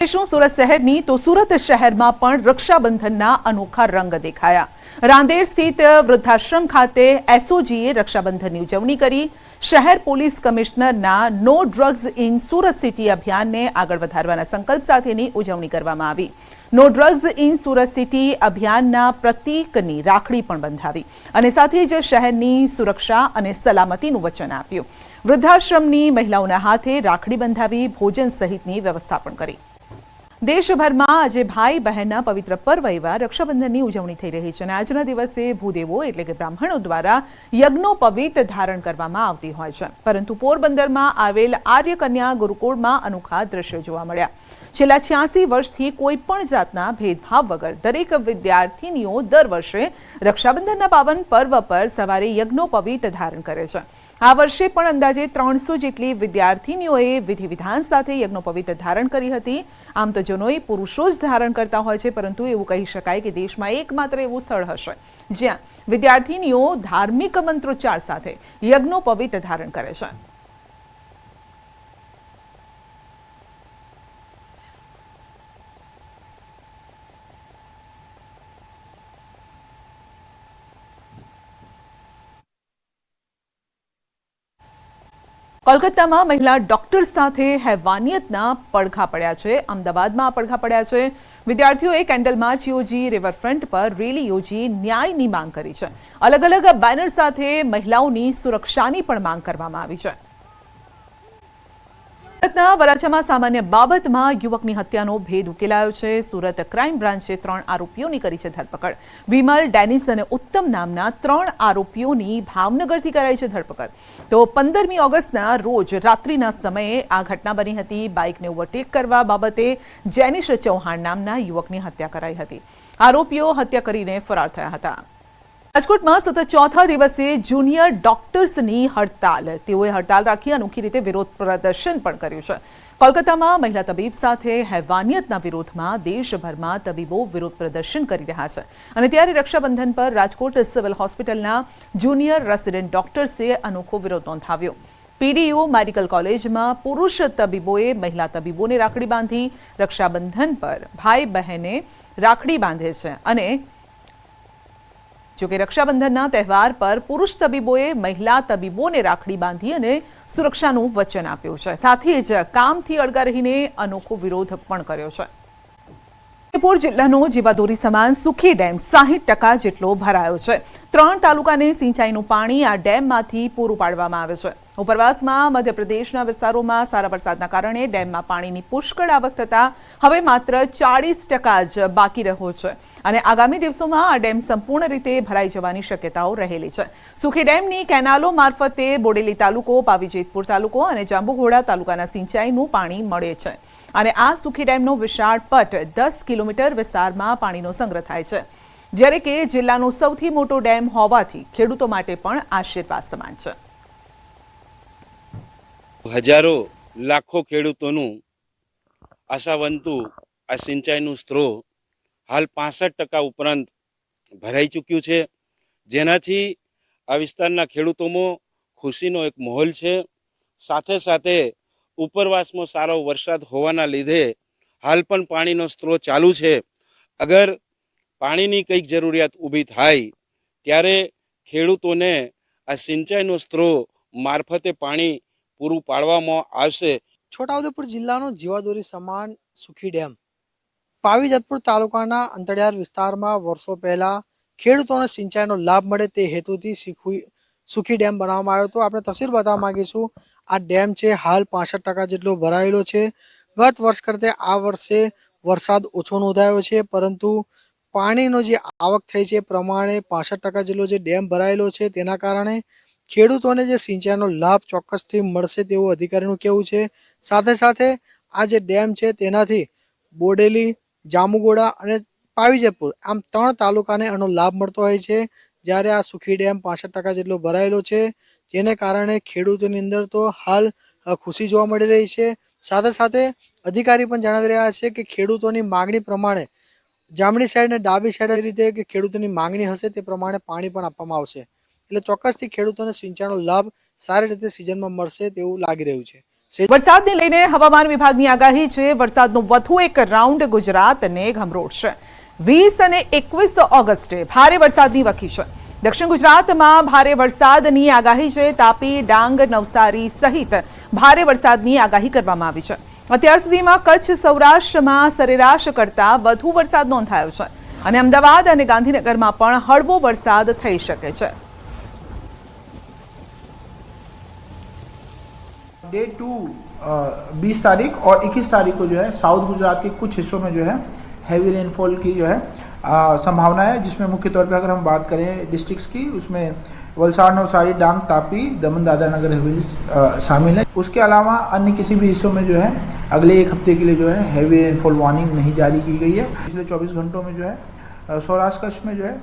सूरत शहरनी तो सूरत शहर में पण रक्षाबंधनना अनोखा रंग देखाया। रांदेर स्थित वृद्धाश्रम खाते एसओजीए रक्षाबंधननी उजवणी करी। शहर पोलीस कमिश्नरना no drugs in Surat city अभियानने आगळ વધારવાના संकल्प સાથેની ઉજવણી કરવામાં આવી। No drugs in Surat city अभियानना प्रतीकनी राखड़ी पण બંધાવી અને સાથે જ શહેરની સુરક્ષા અને સલામતીનું વચન આપ્યું। વૃદ્ધાશ્રમની મહિલાઓના હાથે રાખડી બંધાવી ભોજન સહિતની વ્યવસ્થા પણ કરી। देशभर में आज भाई बहन पवित्र पर्व एवं रक्षाबंधन की उजवणी थई रही है। आज दिवसे भूदेवो एटले के ब्राह्मणों द्वारा यज्ञोपवीत धारण करवामां आवती होय छे, परंतु पोरबंदर में आवेल आर्य कन्या गुरुकुल में अनोखा दृश्य जोवा मळ्या। छेल्ला 86 वर्षथी कोईपण जातना भेदभाव वगर दरेक विद्यार्थिनीओ दर वर्षे रक्षाबंधनना पावन पर्व पर सवारे यज्ञोपवीत धारण करे छे। आ वर्षे पण अंदाजे 300 जेटली विद्यार्थिनीओए विधि विधान साथे यज्ञोपवीत धारण करी हती। आम तो जनोई पुरुषो ज धारण करता होय छे, परंतु एवुं कही शकाय के देश में एकमात्र एवुं स्थळ हशे ज्यां विद्यार्थिनीओ धार्मिक मंत्रोच्चार साथे यज्ञोपवीत धारण करे छे। कोलकाता में महिला डॉक्टर साथे हैवानियतना પડઘા પડ્યા છે। અમદાવાદમાં આ પડઘા પડ્યા છે। વિદ્યાર્થીઓએ કેન્ડલ માર્ચ યોજી રિવરફ્રન્ટ પર રેલી યોજી ન્યાયની માંગ કરી છે। અલગ અલગ બેનર સાથે મહિલાઓની સુરક્ષાની પણ માંગ કરવામાં આવી છે। સુરતના વરાછામાં સામાન્ય બાબતમાં યુવકની હત્યાનો ભેદ ઉકેલાયો છે। સુરત ક્રાઇમ બ્રાન્ચે 3 આરોપીઓની કરી છે ધરપકડ। વિમલ, ડેનિસ અને ઉત્તમ નામના 3 આરોપીઓની ભાવનગરથી કરાઈ છે ધરપકડ। તો 15મી ઓગસ્ટના રોજ રાત્રિના સમયે આ ઘટના બની હતી। બાઇકને ઓવરટેક કરવા બાબતે જેનિશ ચૌહાણ નામના યુવકની હત્યા કરાઈ હતી। આરોપીઓ હત્યા કરીને ફરાર થયા હતા। राजकोट में सतत चौथा दिवसे जूनियर डॉक्टर्सनी हड़ताल। तेओए हड़ताल राखी अनोखी रीते विरोध प्रदर्शन पण कर्युं छे। कोलकाता में महिला तबीब साथे हैवानियतना विरोधमां देशभरमां तबीबो विरोध प्रदर्शन करी रह्या छे अने त्यारे रक्षाबंधन पर राजकोट सिविल होस्पिટલના जूनियर रेसिडेंट डॉक्टर्से अनोखो विरोध नोंधाव्यो। पीडीयू मेडिकल कॉलेज में पुरुष तबीबोए महिला तबीबोने राखड़ी बांधी। रक्षाबंधन पर भाई बहने राखड़ी बांधे छे अने जो कि रक्षाबंधनना तहेवार पर पुरुष तबीबोए महिला तबीबोने राखड़ी बांधी अने सुरक्षानुं वचन आप्युं छे। साथे ज कामथी अळगा रहीने अनोखो विरोध पण कर्यो छे। जयपुर जिल्लानो जीवादोरी समान सुखी डेम 60% जेटलो भरायो छे। 3 तालुकाने सिंचाईनुं पाणी आ डेममांथी पूरुं पाडवामां आवे छे। उपरवासमां मध्यप्रदेशना विस्तारोमां सारा वरसादना कारणे डेममां पाणीनी पुष्कळ आवक थता हवे मात्र 40% ज बाकी रह्यो छे અને આગામી દિવસોમાં આ ડેમ સંપૂર્ણ રીતે ભરાઈ જવાની શક્યતાઓ રહેલી છે। સુખી ડેમની કેનાલો મારફતે બોડેલી તાલુકો, પાવીજેતપુર તાલુકો અને જાંબુઘોડા તાલુકાના સિંચાઈનું પાણી મળે છે અને આ સુખી ડેમનો વિશાળ પટ 10 કિલોમીટર વિસ્તારમાં પાણીનો સંગ્રહ થાય છે, જ્યારે કે જિલ્લાનો સૌથી મોટો ડેમ હોવાથી ખેડૂતો માટે પણ આશીર્વાદ સમાન છે। હજારો લાખો ખેડૂતોનું આશાવંતુ આ સિંચાઈનું સ્ત્રોત हाल 65% उपरांत भराई चूक्यु है, जेनाथी आ विस्तारना खेडूतोमां खुशीनो एक माहोल है। साथे साथे उपरवास में सारो वरसाद होवाना लीधे हाल पण पाणीनो स्त्रोत चालू है। अगर पाणीनी कंईक जरूरियात ऊभी थाय त्यारे खेडूतोने आ सिंचाईनो स्त्रोत मार्फते पाणी पूरुं पाडवामां आवशे। छोटाउदेपुर जिल्लानो जीवादोरी समान सुखी डेम पावीजतपुर तालुकाना अंतरियाळ विस्तारमां वर्षो पहला खेडूतोने सिंचाईनो लाभ मळे ते हेतुथी सुखी डेम बनाववामां आव्यो हतो। आपणे तस्वीर बताववा मांगीशुं। आ डेम छे हाल 65% जेटलो भरायेलो छे। गत वर्ष करते आ वर्षे वरसाद ओछो नोंधायो छे, परंतु पाणीनो जे आवक थई छे प्रमाणे 65% जेटलो जे डेम भरायेलो छे तेना कारणे खेडूतोने जे सिंचाईनो लाभ ચોક્કસથી મળશે તેવું અધિકારીનું કહેવું છે। સાથે સાથે આ જે ડેમ છે તેનાથી બોડેલી, જાંબુઘોડા અને પાવીજેતપુર આમ 3 તાલુકાને આનો લાભ મળતો હોય છે, જ્યારે આ સુખી ડેમ 65% જેટલો ભરાયેલો છે, જેને કારણે ખેડૂતોની અંદર તો હાલ ખુશી જોવા મળી રહી છે। સાથે સાથે અધિકારી પણ જણાવી રહ્યા છે કે ખેડૂતોની માંગણી પ્રમાણે જામણી સાઈડ અને ડાબી સાઈડ રીતે કે ખેડૂતોની માંગણી હશે તે પ્રમાણે પાણી પણ આપવામાં આવશે। એટલે ચોક્કસથી ખેડૂતોને સિંચાઈનો લાભ સારી રીતે સિઝનમાં મળશે તેવું લાગી રહ્યું છે। વરસાદને લઈને હવામાન વિભાગની આગાહી છે. વરસાદનો વધુ એક રાઉન્ડ ગુજરાતને ગમરોડશે. 20 અને 21 ઓગસ્ટે ભારે વરસાદની વકી છે. દક્ષિણ ગુજરાતમાં ભારે વરસાદની આગાહી છે. તાપી, ડાંગ, નવસારી સહિત ભારે વરસાદની આગાહી કરવામાં આવી છે. અત્યાર સુધીમાં કચ્છ, સૌરાષ્ટ્રમાં સરેરાશ કરતા વધુ વરસાદ નોંધાયો છે અને અમદાવાદ અને ગાંધીનગરમાં પણ હળવો વરસાદ થઈ શકે છે. डे 2 20 तारीख और 21 तारीख को जो है साउथ गुजरात के कुछ हिस्सों में जो है हैवी रेनफॉल की जो है संभावना है, जिसमें मुख्य तौर पे अगर हम बात करें डिस्ट्रिक्ट्स की, उसमें वलसाड़, नवसारी, डांग, तापी, दमन, दादरा नगर हवेली शामिल है. उसके अलावा अन्य किसी भी हिस्सों में जो है अगले एक हफ्ते के लिए जो है हैवी रेनफॉल वार्निंग नहीं जारी की गई है. पिछले 24 घंटों में जो है सौराष्ट्र कच्छ में जो है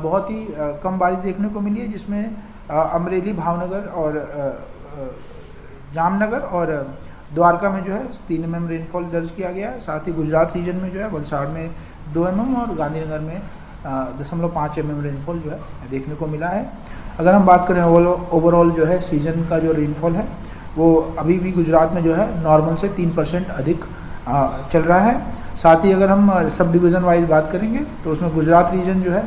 बहुत ही कम बारिश देखने को मिली है, जिसमें अमरेली, भावनगर और जामनगर और द्वारका में जो है 3 mm रेनफॉल दर्ज किया गया है. साथ ही गुजरात रीजन में जो है वलसाड़ में 2 mm और गांधीनगर में 0.5 mm रेनफॉल जो है देखने को मिला है. अगर हम बात करें ओवरऑल जो है सीजन का जो रेनफॉल है वो अभी भी गुजरात में जो है नॉर्मल से 3% अधिक चल रहा है. साथ ही अगर हम सब डिवीज़न वाइज बात करेंगे तो उसमें गुजरात रीजन जो है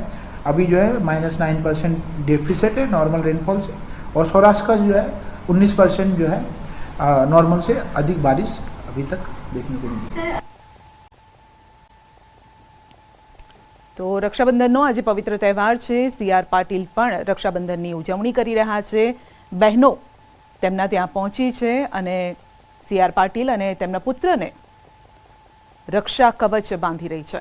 अभी जो है -9% डेफिसिट है नॉर्मल रेनफॉल से, और सौराष्ट्र का जो है 19% जो है नॉर्मल से अधिक बारिश अभी तक देखने को मिली. તો રક્ષાબંધનનો આજે પવિત્ર તહેવાર છે. CR પાટીલ પણ રક્ષાબંધનની ઉજવણી કરી રહ્યા છે. બહેનો તેમના ત્યાં પહોંચી છે અને CR પાટીલ અને તેમના પુત્રને રક્ષા કવચ બાંધી રહી છે.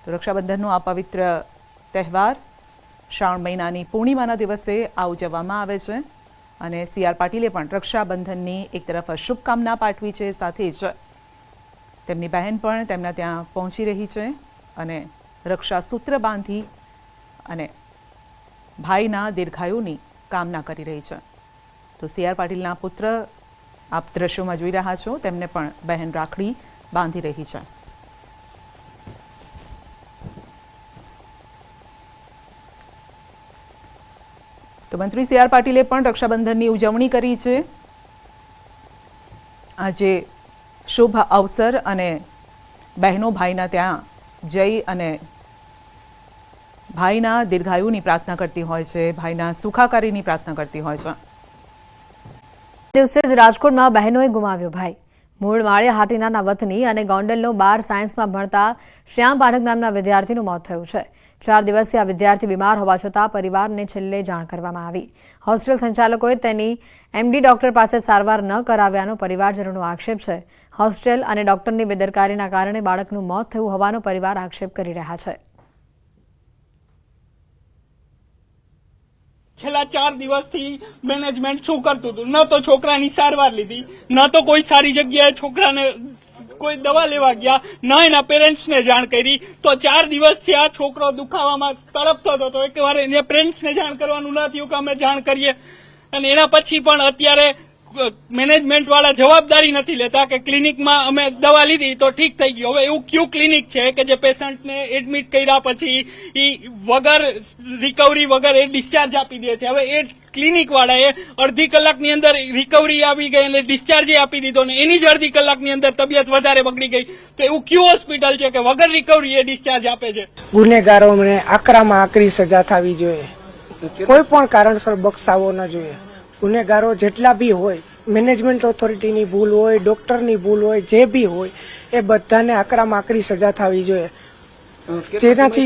તો રક્ષાબંધનનો આ પવિત્ર તહેવાર શ્રાવણ મહિનાની પૂર્ણિમાના દિવસે આ ઉજવવામાં આવે છે અને CR પાટીલે પણ રક્ષાબંધનની એક તરફ શુભકામના પાઠવી છે, સાથે જ તેમની બહેન પણ તેમના ત્યાં પહોંચી રહી છે અને રક્ષા સૂત્ર બાંધી અને ભાઈના દીર્ઘાયુની કામના કરી રહી છે. તો CR પાટીલના પુત્ર આપ દ્રશ્યોમાં જોઈ રહ્યા છો, તેમને પણ બહેન રાખડી બાંધી રહી છે. તો મંત્રી CR પાટીલે પણ રક્ષાબંધનની ઉજવણી કરી છે. આજે શુભ અવસર અને બહેનો ભાઈના ત્યાં જઈ અને ભાઈના દીર્ઘાયુની પ્રાર્થના કરતી હોય છે, ભાઈના સુખાકારીની પ્રાર્થના કરતી હોય છે. દિવસે જ રાજકોટમાં બહેનોએ ગુમાવ્યો ભાઈ. મૂળ માળિયા હાટીનાના વતની અને ગોંડલનો 12 સાયન્સમાં ભણતા શ્યામ પાઠક નામના વિદ્યાર્થીનું મોત થયું છે. 4 દિવસથી આ વિદ્યાર્થી બીમાર હોવા છતાં પરિવારને છેલ્લે જાણ કરવામાં આવી. હોસ્ટેલ સંચાલકોએ તેની MD ડોક્ટર પાસે સારવાર ન કરાવ્યાનો પરિવારજનોનો આક્ષેપ છે. હોસ્ટેલ અને ડોક્ટરની બેદરકારીના કારણે બાળકનું મોત થયું હોવાનો પરિવાર આક્ષેપ કરી રહ્યા છે. છેલ્લા 4 દિવસથી મેનેજમેન્ટ શું કરતું હતું? ન તો છોકરાની સારવાર લીધી, ન તો કોઈ સારી જગ્યાએ છોકરાને કોઈ દવા લેવા ગયા, ન એના પેરેન્ટ્સને જાણ કરી. તો 4 દિવસથી આ છોકરો દુખાવામાં તડપતો હતો. એક વાર એને પેરેન્ટ્સને જાણ કરવાનું ન થયું કે અમે જાણ કરીએ, અને એના પછી પણ અત્યારે મેનેજમેન્ટ વાળા જવાબદારી નથી લેતા કે ક્લિનિકમાં અમે દવા લીધી તો ઠીક થઈ ગયું. હવે એવું કયું ક્લિનિક છે કે જે પેશન્ટને એડમિટ કર્યા પછી વગર રિકવરી વગર એ ડિસ્ચાર્જ આપી દે છે? હવે એ ક્લિનિક વાળાએ અડધી કલાકની અંદર રિકવરી આવી ગઈ અને ડિસ્ચાર્જ આપી દીધો ને એની જ અડધી કલાકની અંદર તબિયત વધારે બગડી ગઈ. તો એવું કયું હોસ્પિટલ છે કે વગર રિકવરી એ ડિસ્ચાર્જ આપે છે? ગુનેગારોને આકરામાં આકરી સજા થવી જોઈએ. કોઈ પણ કારણસર બક્ષાવો ન જોઈએ. ગુનેગારો જેટલા બી હોય, મેનેજમેન્ટ ઓથોરિટીની ભૂલ હોય, ડોક્ટરની ભૂલ હોય, જે બી હોય, એ બધાને આકરામાં આકરી સજા થવી જોઈએ, જેનાથી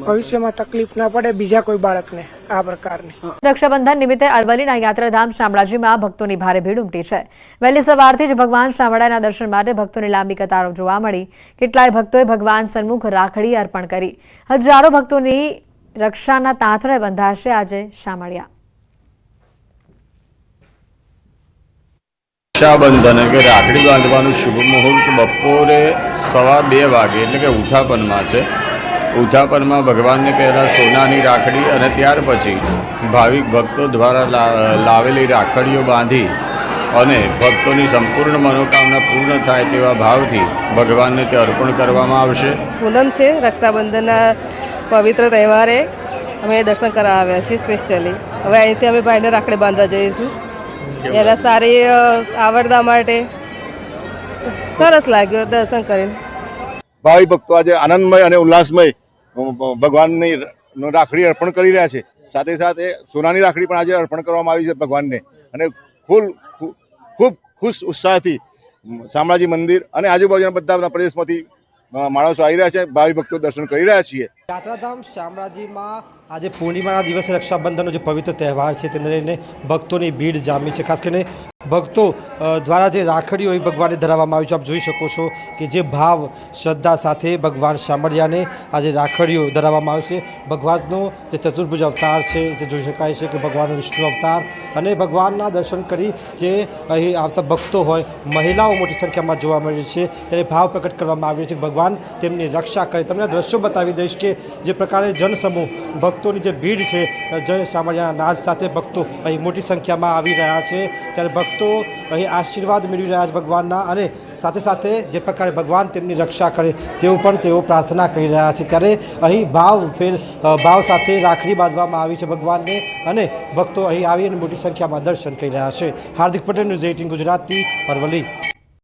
ભવિષ્યમાં તકલીફ ના પડે બીજા કોઈ બાળકને આ પ્રકારની. રક્ષાબંધન નિમિત્તે અરવલ્લીના યાત્રાધામ શામળાજીમાં ભક્તોની ભારે ભીડ ઉમટી છે. વહેલી સવારથી જ ભગવાન શામળાના દર્શન માટે ભક્તોની લાંબી કતારો જોવા મળી. કેટલાય ભક્તોએ ભગવાન સન્મુખ રાખડી અર્પણ કરી. હજારો ભક્તોની રક્ષાના તાંતણે બંધાશે આજે શામળિયા. રક્ષાબંધન કે રાખડી બાંધવાનું શુભ મુહૂર્ત બપોરે 2:15 વાગે એટલે કે ઉઠાપનમાં છે. ઉઠાપનમાં ભગવાનને પહેલાં સોનાની રાખડી અને ત્યાર પછી ભાવિક ભક્તો દ્વારા લાવેલી રાખડીઓ બાંધી અને ભક્તોની સંપૂર્ણ મનોકામના પૂર્ણ થાય તેવા ભાવથી ભગવાનને તે અર્પણ કરવામાં આવશે. પૂનમ છે, રક્ષાબંધનના પવિત્ર તહેવારે અમે દર્શન કરવા આવ્યા છીએ સ્પેશિયલી. હવે અહીંથી અમે ભાઈને રાખડી બાંધવા જઈશું. એના સારી આવડતા માટે સરસ લાગ્યો દર્શન કરીને. ભાવિ ભક્તો આજે આનંદમય અને ઉલ્લાસમય ભગવાનની રાખડી અર્પણ કરી રહ્યા છે. સાથે સાથે સોનાની રાખડી પણ આજે અર્પણ કરવામાં આવી છે ભગવાનને, અને ખૂબ ખુશ ઉત્સાહથી શામળાજી મંદિર અને આજુબાજુના બધા પ્રદેશમાંથી માણસો આવી રહ્યા છે. ભાવિ ભક્તો દર્શન કરી રહ્યા છીએ. યાત્રાધામ શામળાજીમાં આજે પૂર્ણિમાના દિવસે રક્ષાબંધનનો જે પવિત્ર તહેવાર છે તેને લઈને ભક્તોની ભીડ જામી છે. ખાસ કરીને ભક્તો દ્વારા જે રાખડીઓ એ ભગવાનને ધરાવવામાં આવી છે. આપ જોઈ શકો છો કે જે ભાવ શ્રદ્ધા સાથે ભગવાન શામળિયાને આજે રાખડીઓ ધરાવવામાં આવે છે. ભગવાનનો જે ચતુર્ભુજ અવતાર છે જે જોઈ શકાય છે કે ભગવાનનો વિષ્ણુ અવતાર, અને ભગવાનના દર્શન કરી જે અહીં આવતા ભક્તો હોય, મહિલાઓ મોટી સંખ્યામાં જોવા મળી છે, ત્યારે ભાવ પ્રકટ કરવામાં આવ્યો છે કે ભગવાન તેમની રક્ષા કરે. તમને દ્રશ્યો બતાવી દઈશ કે જે પ્રકારે જનસમૂહ ભક્તોની જે ભીડ છે, જય શામળિયાના નાદ સાથે ભક્તો અહીં મોટી સંખ્યામાં આવી રહ્યા છે. ત્યારે ભક્તો અહીં આશીર્વાદ મેળવી રહ્યા છે ભગવાનના, અને સાથે સાથે જે પ્રકારે ભગવાન તેમની રક્ષા કરે તેવું પણ તેઓ પ્રાર્થના કરી રહ્યા છે. ત્યારે અહીં ભાવ સાથે રાખડી બાંધવામાં આવી છે ભગવાનને, અને ભક્તો અહીં આવી અને મોટી સંખ્યામાં દર્શન કરી રહ્યા છે. હાર્દિક પટેલ, ન્યૂઝ 18 ગુજરાતી, અરવલ્લી.